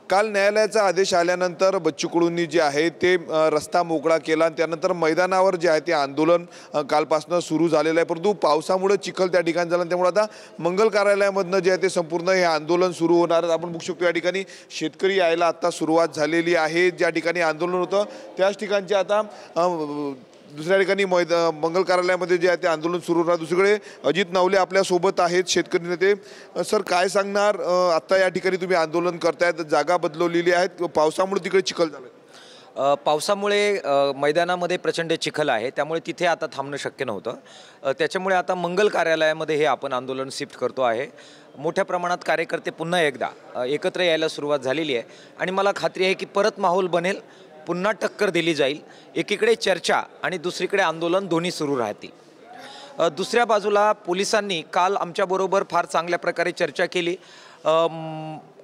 काल न्यायालयाचा आदेश आल्यानंतर बच्चू कडूंनी जे आहे ते रस्ता मोकळा केला आणि त्यानंतर मैदानावर जे आहे ते आंदोलन कालपासून सुरू झालेलं आहे। परंतु पावसामुळे चिखल त्या ठिकाणी झाला, त्यामुळे आता मंगल कार्यालयामधनं जे आहे ते संपूर्ण हे आंदोलन सुरू होणार आहे। आपण बघू शकतो या ठिकाणी शेतकरी यायला आता सुरुवात झालेली आहे। ज्या ठिकाणी आंदोलन होतं त्याच ठिकाणचे आता दुसऱ्या ठिकाणी मंगल कार्यालयामध्ये जे आहे ते आंदोलन सुरू होणार। दुसरीकडे अजित नवले आपल्या सोबत आहेत, शेतकरी नेते। सर, काय सांगणार, आता या ठिकाणी तुम्ही आंदोलन करतायत, जागा बदलवलेली आहेत, पावसामुळे तिकडे चिखल झालं? पावसामुळे मैदानामध्ये प्रचंड चिखल आहे, त्यामुळे तिथे आता थांबणं शक्य नव्हतं। त्याच्यामुळे आता मंगल कार्यालयामध्ये हे आपण आंदोलन शिफ्ट करतो आहे। मोठ्या प्रमाणात कार्यकर्ते पुन्हा एकदा एकत्र यायला सुरुवात झालेली आहे आणि मला खात्री आहे की परत माहोल बनेल, पुन्हा टक्कर दिली जाईल। एकीकडे चर्चा आणि दुसरीकडे आंदोलन दोन्ही सुरू राहतील। दुसऱ्या बाजूला पोलिसांनी काल आमच्याबरोबर फार चांगल्या प्रकारे चर्चा केली।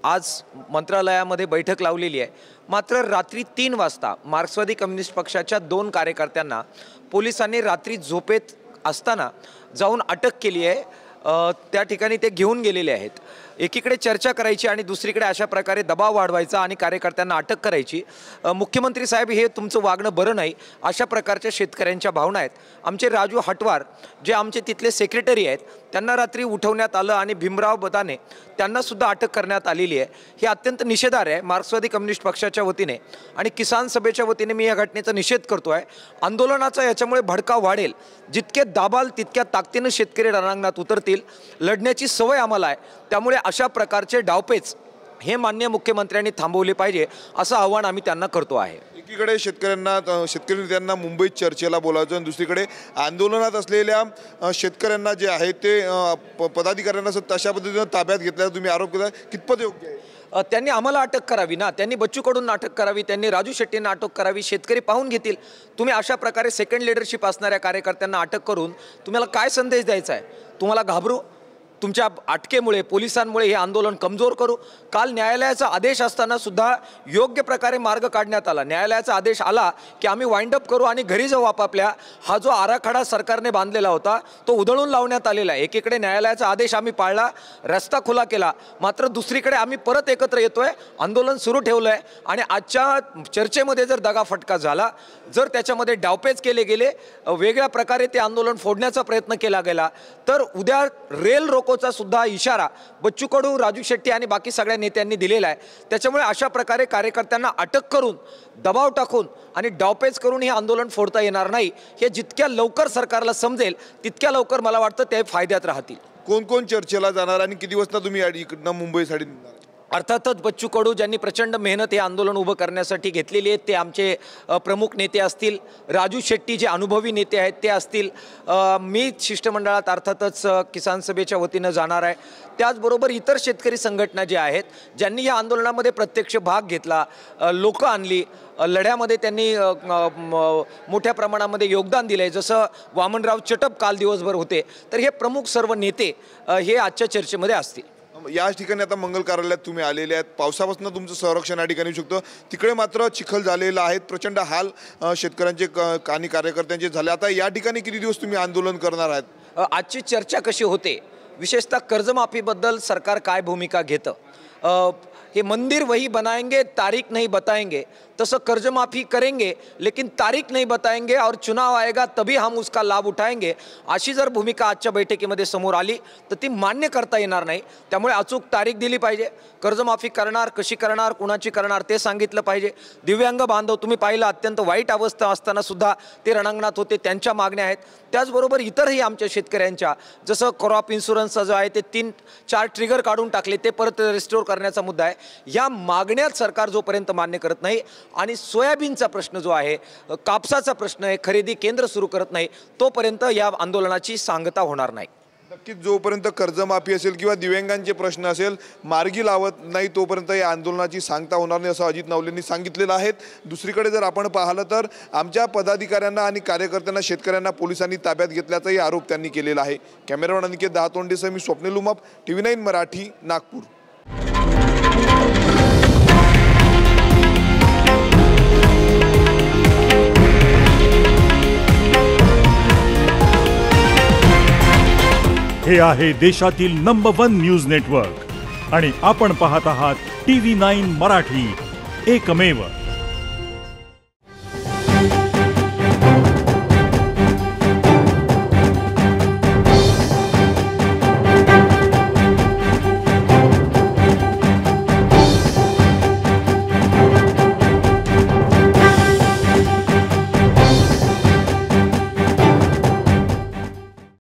आज मंत्रालयामध्ये बैठक लावलेली आहे, मात्र रात्री 3 वाजता मार्क्सवादी कम्युनिस्ट पक्षाच्या 2 कार्यकर्त्यांना पोलिसांनी रात्री झोपेत असताना जाऊन अटक केली आहे। त्या ठिकाणी ते घेऊन गेलेले आहेत। एकीकडे चर्चा करायची आणि दुसरीकडे अशा प्रकारे दबाव वाढवायचा आणि कार्यकर्त्यांना अटक करायची। मुख्यमंत्री साहेब, हे तुमचं वागणं बरं नाही, अशा प्रकारच्या शेतकऱ्यांच्या भावना आहेत। आमचे राजू हटवार जे आमचे तिथले सेक्रेटरी आहेत त्यांना रात्री उठवण्यात आलं आणि भीमराव बदाने त्यांनासुद्धा अटक करण्यात आलेली आहे। हे अत्यंत निषेधार्ह आहे। मार्क्सवादी कम्युनिस्ट पक्षाच्या वतीने आणि किसान सभेच्या वतीने मी या घटनेचा निषेध करतो आहे। आंदोलनाचा याच्यामुळे भडकाव वाढेल, जितके दाबाल तितक्या ताकदीने शेतकरी रणांगणात उतरतील। लढण्याची सवय आम्हाला आहे, त्यामुळे अशा प्रकारचे डावपेच हे माननीय मुख्यमंत्र्यांनी थांबवले पाहिजे, असं आव्हान आम्ही त्यांना करतो आहे। एकीकडे शेतकरी नेत्यांना मुंबईत चर्चेला बोलावचं आणि दुसरीकडे आंदोलनात असलेल्या शेतकऱ्यांना जे आहे ते पदाधिकाऱ्यांना तशा पद्धतीने ताब्यात घेतल्याचा तुम्ही आरोप केला, कितपत योग्य आहे? त्यांनी आम्हाला अटक करावी ना, त्यांनी बच्चू कडूंना अटक करावी, त्यांनी राजू शेट्टींना अटक करावी। शेतकरी पाहून घेतील। तुम्ही अशा प्रकारे सेकंड लीडरशिप असणाऱ्या कार्यकर्त्यांना अटक करून तुम्हाला काय संदेश द्यायचा आहे? तुम्हाला घाबरू? तुमच्या अटकेमुळे, पोलिसांमुळे हे आंदोलन कमजोर करू? काल न्यायालयाचा आदेश असताना सुद्धा योग्य प्रकारे मार्ग काढण्यात आला। न्यायालयाचा आदेश आला की आम्ही वाइंड अप करू आणि घरी जाऊ आपापल्या। हा जो आराखडा सरकारने बांधलेला होता तो उधळून लावण्यात आलेला आहे। एकीकडे न्यायालयाचा आदेश आम्ही पाळला, रस्ता खुला केला, मात्र दुसरीकडे आम्ही परत एकत्र येतोय, आंदोलन सुरू ठेवलं आहे। आणि आजच्या चर्चेमध्ये जर दगाफटका झाला, जर त्याच्यामध्ये डावपेच केले गेले, वेगळ्या प्रकारे ते आंदोलन फोडण्याचा प्रयत्न केला गेला, तर उद्या रेल रोकोचा सुद्धा इशारा बच्चू कडू, राजू शेट्टी आणि बाकी सगळ्या नेत्यांनी दिलेला आहे। त्याच्यामुळे अशा प्रकारे कार्यकर्त्यांना अटक करून, दबाव टाकून आणि डावपेच करून हे आंदोलन फोडता येणार नाही। हे जितक्या लवकर सरकारला समजेल तितक्या लवकर मला वाटतं ते फायद्यात राहतील। कोण कोण चर्चेला जाणार आणि किती वाजता तुम्ही इकडनं मुंबईसाठी निघणार? अर्थातच बच्चू कडू ज्यांनी प्रचंड मेहनत हे आंदोलन उभं करण्यासाठी घेतलेली आहे ते आमचे प्रमुख नेते असतील, राजू शेट्टी जे अनुभवी नेते आहेत ते असतील, मी शिष्टमंडळात अर्थातच किसान सभेच्या वतीनं जाणार आहे। त्याचबरोबर इतर शेतकरी संघटना ज्या आहेत ज्यांनी या आंदोलनामध्ये प्रत्यक्ष भाग घेतला, लोकं आणली, लढ्यामध्ये त्यांनी मोठ्या प्रमाणामध्ये योगदान दिलं आहे, जसं वामनराव चटप काल दिवसभर होते, तर हे प्रमुख सर्व नेते हे आजच्या चर्चेमध्ये असतील। या ठिकाणी आता मंगल कार्यालयात तुम्ही आलेले आहेत, पावसापासून तुमचं संरक्षण या ठिकाणी होऊ शकतं, तिकडे मात्र चिखल झालेला आहे, प्रचंड हाल शेतकऱ्यांचे आणि कार्यकर्त्यांचे झाले। आता या ठिकाणी किती दिवस तुम्ही आंदोलन करणार आहात? आजची चर्चा कशी होते, विशेषतः कर्जमाफीबद्दल सरकार काय भूमिका घेतं? ये मंदिर वही बनाएंगे, तारीख नहीं बताएंगे, तसं कर्जमाफी करेंगे लेकिन तारीख नहीं बताएंगे और चुनाव आएगा तभी हम उसका लाभ उठाएंगे, अशी जर भूमिका आजच्या बैठकीमध्ये समोर आली तर ती मान्य करता येणार नाही। त्यामुळे अचूक तारीख दिली पाहिजे। कर्जमाफी करणार, कशी करणार, कुणाची करणार ते सांगितलं पाहिजे। दिव्यांग बांधव तुम्ही पाहिलं, अत्यंत वाईट अवस्था असताना सुद्धा ते रणांगणात होते, त्यांच्या मागण्या आहेत। त्याचबरोबर इतरही आमच्या शेतकऱ्यांच्या, जसं क्रॉप इन्शुरन्सचं जो आहे ते 3-4 ट्रिगर काढून टाकले, ते परत रिस्टोर करण्याचा मुद्दा आहे। या मागण्यात सरकार जोपर्यंत मान्य करत नाही आणि सोयाबीनचा प्रश्न जो आहे, कापसाचा प्रश्न आहे, खरेदी केंद्र सुरू करत नाही, तोपर्यंत या आंदोलनाची सांगता होणार नाही। नक्कीच जोपर्यंत कर्जमाफी असेल किंवा दिव्यांगांचे प्रश्न असेल मार्गी लावत नाही तोपर्यंत या आंदोलनाची सांगता होणार नाही, असं अजित नवलेंनी सांगितलेलं आहे। दुसरीकडे जर आपण पाहिलं तर आमच्या पदाधिकाऱ्यांना आणि कार्यकर्त्यांना, शेतकऱ्यांना पोलिसांनी ताब्यात घेतल्याचाही आरोप त्यांनी केलेला आहे। कॅमेरामॅन अनिकेत दहातोंडेसह मी स्वप्नील उमाप, TV9 मराठी, नागपूर। हे आहे देशातील नंबर 1 न्यूज नेटवर्क आणि आपण पाहत आहात TV9 मराठी, एकमेव